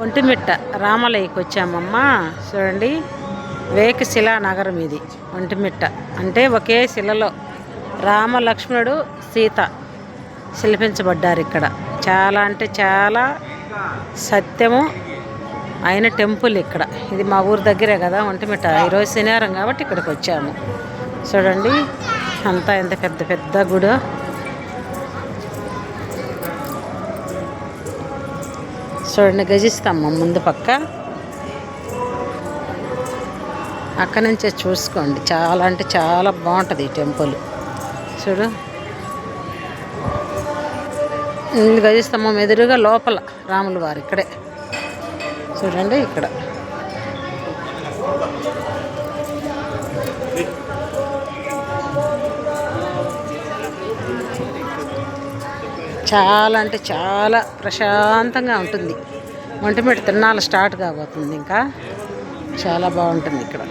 ఒంటిమిట్ట రామాలయకి వచ్చామమ్మా. చూడండి, వేకశిలా నగరం ఇది ఒంటిమిట్ట. అంటే ఒకే శిలలో రామ లక్ష్మణుడు సీత శిల్పించబడ్డారు ఇక్కడ. చాలా అంటే చాలా సత్యము అయిన టెంపుల్ ఇక్కడ. ఇది మా ఊరు దగ్గరే కదా ఒంటిమిట్ట. ఈరోజు శనివారం కాబట్టి ఇక్కడికి వచ్చాము. చూడండి అంతా ఎంత పెద్ద పెద్ద గుడి. చూడండి, గజిస్తాము ముందు పక్క, అక్కడి నుంచే చూసుకోండి. చాలా అంటే చాలా బాగుంటుంది ఈ టెంపుల్. చూడు, గజిస్తంభం ఎదురుగా లోపల రాముల వారు ఇక్కడే. చూడండి ఇక్కడ చాలా అంటే చాలా ప్రశాంతంగా ఉంటుంది. ఒంటిమిట్ట తిరణాలు స్టార్ట్ కాబోతుంది. ఇంకా చాలా బాగుంటుంది ఇక్కడ.